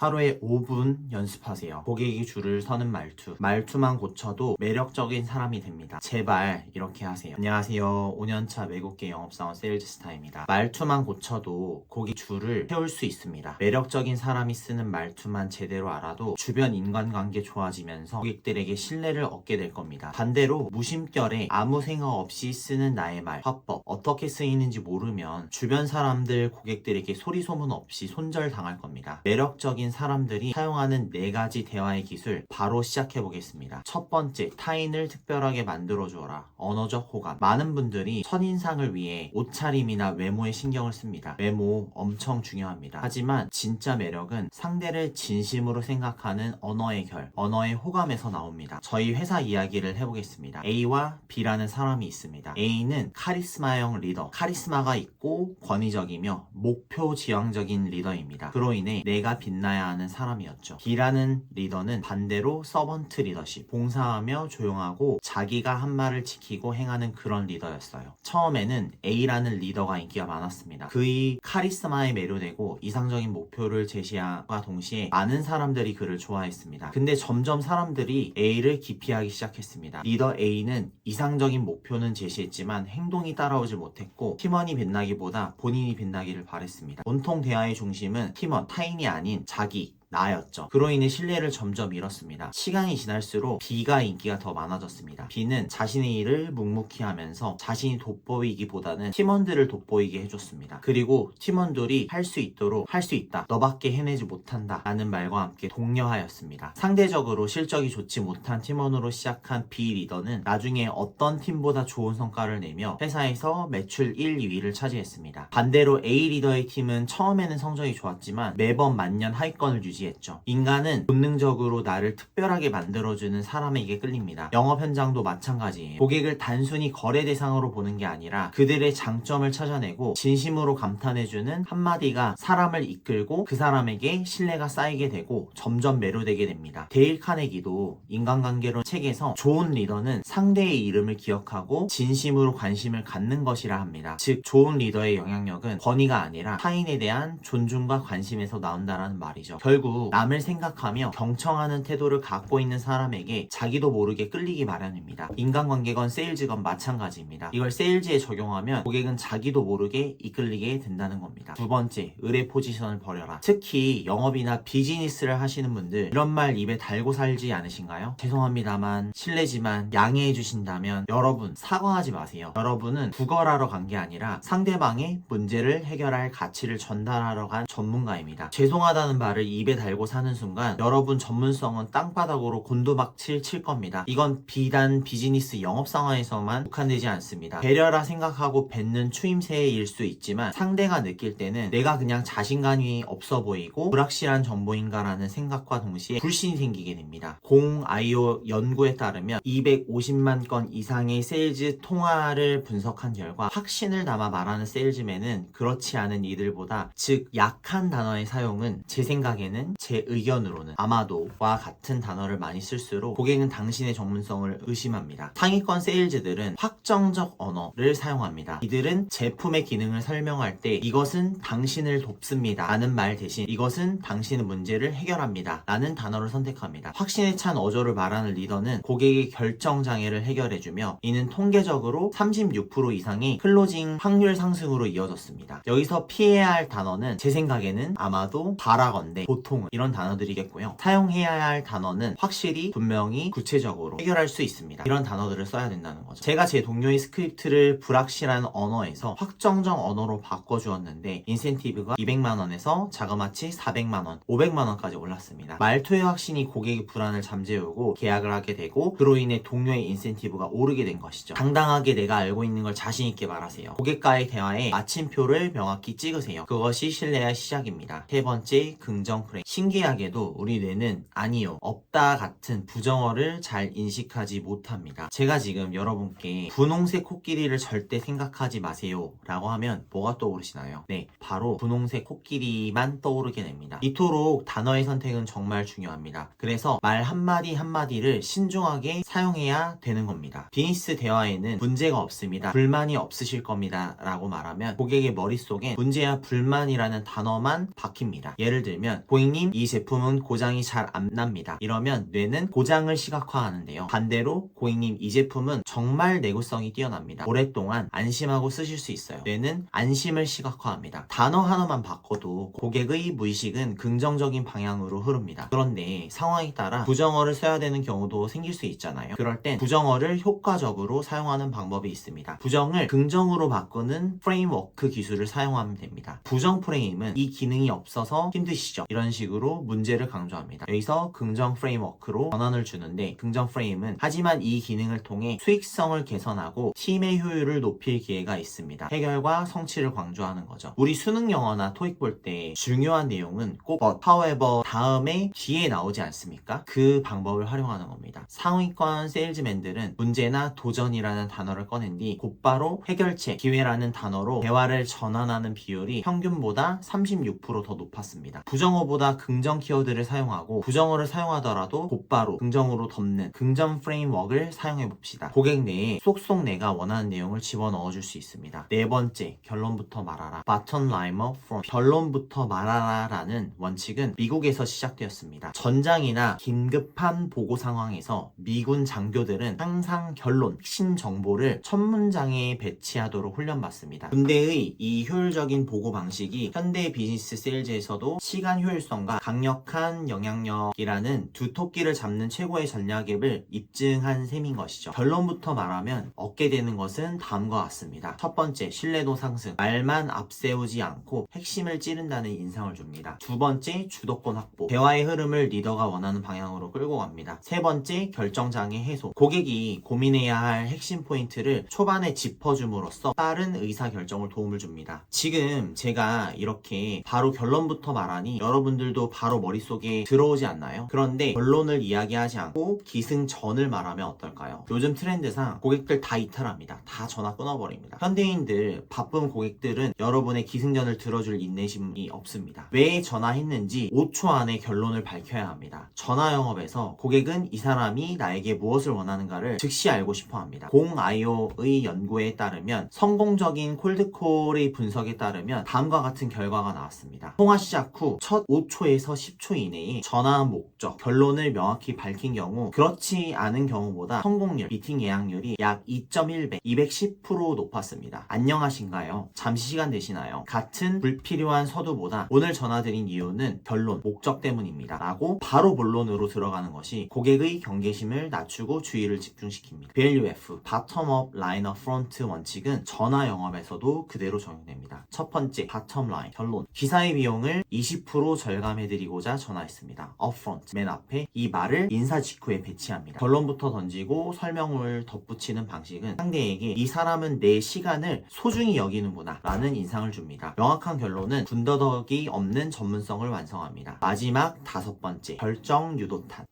하루에 5분 연습하세요. 고객이 줄을 서는 말투만 고쳐도 매력적인 사람이 됩니다. 제발 이렇게 하세요. 안녕하세요. 5년차 외국계 영업사원 세일즈스타입니다. 말투만 고쳐도 고객 줄을 세울 수 있습니다. 매력적인 사람이 쓰는 말투만 제대로 알아도 주변 인간관계 좋아지면서 고객들에게 신뢰를 얻게 될 겁니다. 반대로 무심결에 아무 생각 없이 쓰는 나의 말, 화법, 어떻게 쓰이는지 모르면 주변 사람들, 고객들에게 소리소문 없이 손절당할 겁니다. 매력적인 사람들이 사용하는 4가지 대화의 기술 바로 시작해 보겠습니다. 첫 번째, 타인을 특별하게 만들어주어라. 언어적 호감. 많은 분들이 첫인상을 위해 옷차림이나 외모에 신경을 씁니다. 외모 엄청 중요합니다. 하지만 진짜 매력은 상대를 진심으로 생각하는 언어의 결, 언어의 호감에서 나옵니다. 저희 회사 이야기를 해보겠습니다. A와 B라는 사람이 있습니다. A는 카리스마형 리더, 카리스마가 있고 권위적이며 목표 지향적인 리더입니다. 그로 인해 내가 빛나야 하는 사람이었죠. B라는 리더는 반대로 서번트 리더십, 봉사하며 조용하고 자기가 한 말을 지키고 행하는 그런 리더였어요. 처음에는 A라는 리더가 인기가 많았습니다. 그의 카리스마에 매료되고 이상적인 목표를 제시함과 동시에 많은 사람들이 그를 좋아했습니다. 근데 점점 사람들이 A를 기피하기 시작했습니다. 리더 A는 이상적인 목표는 제시했지만 행동이 따라오지 못했고 팀원이 빛나기보다 본인이 빛나기를 바랬습니다. 온통 대화의 중심은 팀원, 타인이 아닌 자기, 나였죠. 그로 인해 신뢰를 점점 잃었습니다. 시간이 지날수록 B가 인기가 더 많아졌습니다. B는 자신의 일을 묵묵히 하면서 자신이 돋보이기보다는 팀원들을 돋보이게 해줬습니다. 그리고 팀원들이 할 수 있도록 할 수 있다, 너밖에 해내지 못한다 라는 말과 함께 독려하였습니다. 상대적으로 실적이 좋지 못한 팀원으로 시작한 B 리더는 나중에 어떤 팀보다 좋은 성과를 내며 회사에서 매출 1, 2위를 차지했습니다. 반대로 A 리더의 팀은 처음에는 성적이 좋았지만 매번 만년 하위권을 유지했죠. 인간은 본능적으로 나를 특별하게 만들어주는 사람에게 끌립니다. 영업 현장도 마찬가지예요. 고객을 단순히 거래 대상으로 보는 게 아니라 그들의 장점을 찾아내고 진심으로 감탄해주는 한마디가 사람을 이끌고 그 사람에게 신뢰가 쌓이게 되고 점점 매료되게 됩니다. 데일 카네기도 인간관계론 책에서 좋은 리더는 상대의 이름을 기억하고 진심으로 관심을 갖는 것이라 합니다. 즉 좋은 리더의 영향력은 권위가 아니라 타인에 대한 존중과 관심에서 나온다는 말이죠. 결국 남을 생각하며 경청하는 태도를 갖고 있는 사람에게 자기도 모르게 끌리기 마련입니다. 인간관계건 세일즈건 마찬가지입니다. 이걸 세일즈에 적용하면 고객은 자기도 모르게 이끌리게 된다는 겁니다. 두 번째, 의뢰 포지션을 버려라. 특히 영업이나 비즈니스를 하시는 분들 이런 말 입에 달고 살지 않으신가요? 죄송합니다만 실례지만 양해해 주신다면 여러분 사과하지 마세요. 여러분은 구걸하러 간 게 아니라 상대방의 문제를 해결할 가치를 전달하러 간 전문가입니다. 죄송하다는 말을 입에 달고 사는 순간 여러분 전문성은 땅바닥으로 곤두박질 칠 겁니다. 이건 비단 비즈니스 영업 상황에서만 국한되지 않습니다. 배려라 생각하고 뱉는 추임새일 수 있지만 상대가 느낄 때는 내가 그냥 자신감이 없어 보이고 불확실한 정보인가라는 생각과 동시에 불신이 생기게 됩니다. 공IO 연구에 따르면 250만 건 이상의 세일즈 통화를 분석한 결과 확신을 담아 말하는 세일즈맨은 그렇지 않은 이들보다, 즉 약한 단어의 사용은 제 생각에는, 제 의견으로는 아마도와 같은 단어를 많이 쓸수록 고객은 당신의 전문성을 의심합니다. 상위권 세일즈들은 확정적 언어를 사용합니다. 이들은 제품의 기능을 설명할 때 이것은 당신을 돕습니다 라는 말 대신 이것은 당신의 문제를 해결합니다 라는 단어를 선택합니다. 확신에 찬 어조를 말하는 리더는 고객의 결정장애를 해결해주며 이는 통계적으로 36% 이상이 클로징 확률 상승으로 이어졌습니다. 여기서 피해야 할 단어는 제 생각에는 아마도 바라건대, 보통은 이런 단어들이겠고요. 사용해야 할 단어는 확실히, 분명히, 구체적으로 해결할 수 있습니다. 이런 단어들을 써야 된다는 거죠. 제가 제 동료의 스크립트를 불확실한 언어에서 확정적 언어로 바꿔주었는데 인센티브가 200만원에서 자그마치 400만원, 500만원까지 올랐습니다. 말투의 확신이 고객의 불안을 잠재우고 계약을 하게 되고 그로 인해 동료의 인센티브가 오르게 된 것이죠. 당당하게 내가 알고 있는 걸 자신있게 말하세요. 고객과의 대화에 마침표를 명확히 찍으세요. 그것이 신뢰의 시작입니다. 세 번째, 긍정 프레임. 신기하게도 우리 뇌는 아니요, 없다 같은 부정어를 잘 인식하지 못합니다. 제가 지금 여러분께 분홍색 코끼리를 절대 생각하지 마세요 라고 하면 뭐가 떠오르시나요? 네, 바로 분홍색 코끼리만 떠오르게 됩니다. 이토록 단어의 선택은 정말 중요합니다. 그래서 말 한마디 한마디를 신중하게 사용해야 되는 겁니다. 비즈니스 대화에는 문제가 없습니다, 불만이 없으실 겁니다 라고 말하면 고객의 머릿속엔 문제야 불만이라는 단어만 박힙니다. 예를 들면 고객님 고객님, 이 제품은 고장이 잘 안 납니다. 이러면 뇌는 고장을 시각화하는데요. 반대로 고객님, 이 제품은 정말 내구성이 뛰어납니다. 오랫동안 안심하고 쓰실 수 있어요. 뇌는 안심을 시각화합니다. 단어 하나만 바꿔도 고객의 무의식은 긍정적인 방향으로 흐릅니다. 그런데 상황에 따라 부정어를 써야 되는 경우도 생길 수 있잖아요. 그럴 땐 부정어를 효과적으로 사용하는 방법이 있습니다. 부정을 긍정으로 바꾸는 프레임워크 기술을 사용하면 됩니다. 부정 프레임은 이 기능이 없어서 힘드시죠? 이런 식으로 문제를 강조합니다. 여기서 긍정 프레임워크로 전환을 주는데, 긍정 프레임은 하지만 이 기능을 통해 수익성을 개선하고 팀의 효율을 높일 기회가 있습니다. 해결과 성취를 강조하는 거죠. 우리 수능 영어나 토익 볼 때 중요한 내용은 꼭 but, however 다음에 뒤에 나오지 않습니까? 그 방법을 활용하는 겁니다. 상위권 세일즈맨들은 문제나 도전이라는 단어를 꺼낸 뒤 곧바로 해결책, 기회라는 단어로 대화를 전환하는 비율이 평균보다 36% 더 높았습니다. 부정어보다 긍정 키워드를 사용하고 부정어를 사용하더라도 곧바로 긍정으로 덮는 긍정 프레임워크를 사용해 봅시다. 고객 내에 쏙쏙 내가 원하는 내용을 집어넣어 줄 수 있습니다. 네 번째, 결론부터 말하라. Bottom line up front. 결론부터 말하라 라는 원칙은 미국에서 시작되었습니다. 전장이나 긴급한 보고 상황에서 미군 장교들은 항상 결론, 핵심 정보를 첫 문장에 배치하도록 훈련받습니다. 군대의 이 효율적인 보고 방식이 현대 비즈니스 세일즈에서도 시간 효율성과 강력한 영향력이라는 두 토끼를 잡는 최고의 전략을 입증한 셈인 것이죠. 결론부터 말하면 얻게 되는 것은 다음과 같습니다. 첫 번째, 신뢰도 상승. 말만 앞세우지 않고 핵심을 찌른다는 인상을 줍니다. 두 번째, 주도권 확보. 대화의 흐름을 리더가 원하는 방향으로 끌고 갑니다. 세 번째, 결정장애 해소. 고객이 고민해야 할 핵심 포인트를 초반에 짚어줌으로써 빠른 의사결정을 도움을 줍니다. 지금 제가 이렇게 바로 결론부터 말하니 여러분들도 바로 머릿속에 들어오지 않나요? 그런데 결론을 이야기하지 않고 기승전을 말하면 어떨까요? 요즘 트렌드상 고객들 다 이탈합니다. 다 전화 끊어버립니다. 현대인들, 바쁜 고객들은 여러분의 기승전을 들어줄 인내심이 없습니다. 왜 전화했는지 5초 안에 결론을 밝혀야 합니다. 전화 영업에서 고객은 이 사람이 나에게 무엇을 원하는가를 즉시 알고 싶어 합니다. 공IO의 연구에 따르면 성공적인 콜드콜의 분석에 따르면 다음과 같은 결과가 나왔습니다. 통화 시작 후 첫 5초에서 10초 이내에 전화한 목적, 결론을 명확히 밝힌 경우 그렇지 않은 경우보다 성공률, 미팅 예약률이 약 2.1배, 210% 높았습니다. 안녕하신가요? 잠시 시간 되시나요? 같은 불필요한 서두보다 오늘 전화드린 이유는 결론, 목적 때문입니다. 라고 바로 본론으로 들어가는 것이 고객의 경계심을 낮추고 주의를 집중시킵니다. VLUF, Bottom Up Line Up Front 원칙은 전화 영업에서도 그대로 적용됩니다. 첫 번째, Bottom Line, 결론. 기사의 비용을 20% 절감해드리고자 전화했습니다. Upfront, 맨 앞에 이 말을 인사 직후에 배치합니다. 결론부터 던지고 설명을 덧붙이는 방식은 상대에게 이 사람은 내 시간을 소중히 여기는구나 라는 인상을 줍니다. 명확한 결론은 군더더기 없는 전문성을 완성합니다. 마지막 다섯 번째, 결정 유도탄.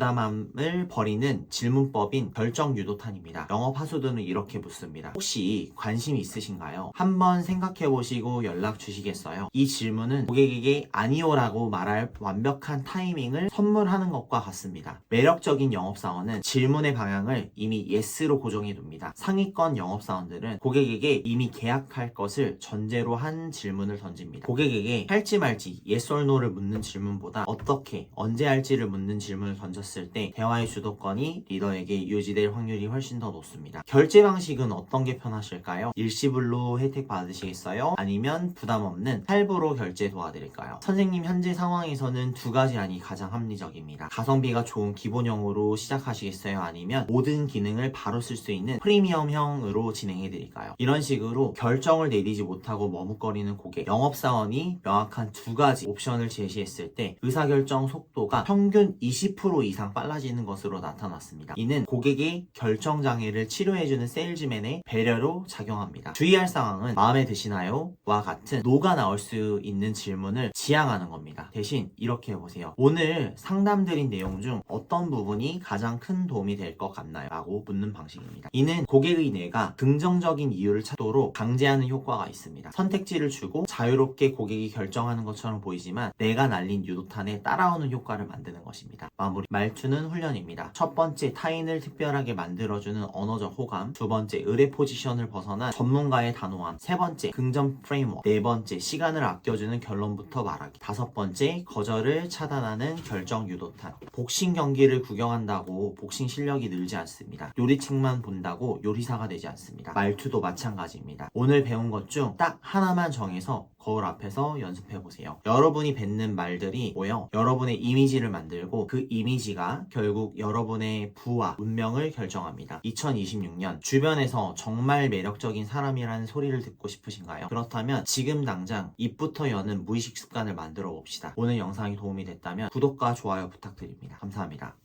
우유부담함을 버리는 질문법인 결정 유도탄입니다. 영업 하수들은 이렇게 묻습니다. 혹시 관심 있으신가요? 한번 생각해보시고 연락 주시겠어요? 이 질문은 고객에게 아니오라고 말할 완벽한 타이밍을 선물하는 것과 같습니다. 매력적인 영업사원은 질문의 방향을 이미 yes로 고정해둡니다. 상위권 영업사원들은 고객에게 이미 계약할 것을 전제로 한 질문을 던집니다. 고객에게 할지 말지 yes or no를 묻는 질문보다 어떻게, 언제 할지를 묻는 질문을 던졌을 때 대화의 주도권이 리더에게 유지될 확률이 훨씬 더 높습니다. 결제 방식은 어떤 게 편하실까요? 일시불로 혜택 받으시겠어요? 아니면 부담 없는 할부로 결제 도와드릴까요? 선생님, 현재 상황에서는 두 가지 안이 가장 합리적입니다. 가성비가 좋은 기본형으로 시작하시겠어요? 아니면 모든 기능을 바로 쓸 수 있는 프리미엄형으로 진행해드릴까요? 이런 식으로 결정을 내리지 못하고 머뭇거리는 고객, 영업사원이 명확한 두 가지 옵션을 제시했을 때 의사결정 속도가 평균 20% 이상 빨라지는 것으로 나타났습니다. 이는 고객의 결정장애를 치료해주는 세일즈맨의 배려로 작용합니다. 주의할 상황은 마음에 드시나요? 와 같은 노가 나올 수 있는 질문을 지양하는 겁니다. 대신 이렇게 해보세요. 오늘 상담드린 내용 중 어떤 부분이 가장 큰 도움이 될 것 같나요? 라고 묻는 방식입니다. 이는 고객의 뇌가 긍정적인 이유를 찾도록 강제하는 효과가 있습니다. 선택지를 주고 자유롭게 고객이 결정하는 것처럼 보이지만 내가 날린 유도탄에 따라오는 효과를 만드는 것입니다. 마무리. 말투는 훈련입니다. 첫 번째, 타인을 특별하게 만들어주는 언어적 호감. 두 번째, 의뢰 포지션을 벗어난 전문가의 단호함. 세 번째, 긍정 프레임워크. 네 번째, 시간을 아껴주는 결론부터 말하기. 다섯 번째, 번째, 거절을 차단하는 결정 유도탄. 복싱 경기를 구경한다고 복싱 실력이 늘지 않습니다. 요리책만 본다고 요리사가 되지 않습니다. 말투도 마찬가지입니다. 오늘 배운 것 중 딱 하나만 정해서 거울 앞에서 연습해보세요. 여러분이 뱉는 말들이 여러분의 이미지를 만들고 그 이미지가 결국 여러분의 부와 운명을 결정합니다. 2026년 주변에서 정말 매력적인 사람이라는 소리를 듣고 싶으신가요? 그렇다면 지금 당장 입부터 여는 무의식 습관을 만들어 봅시다. 오늘 영상이 도움이 됐다면 구독과 좋아요 부탁드립니다. 감사합니다.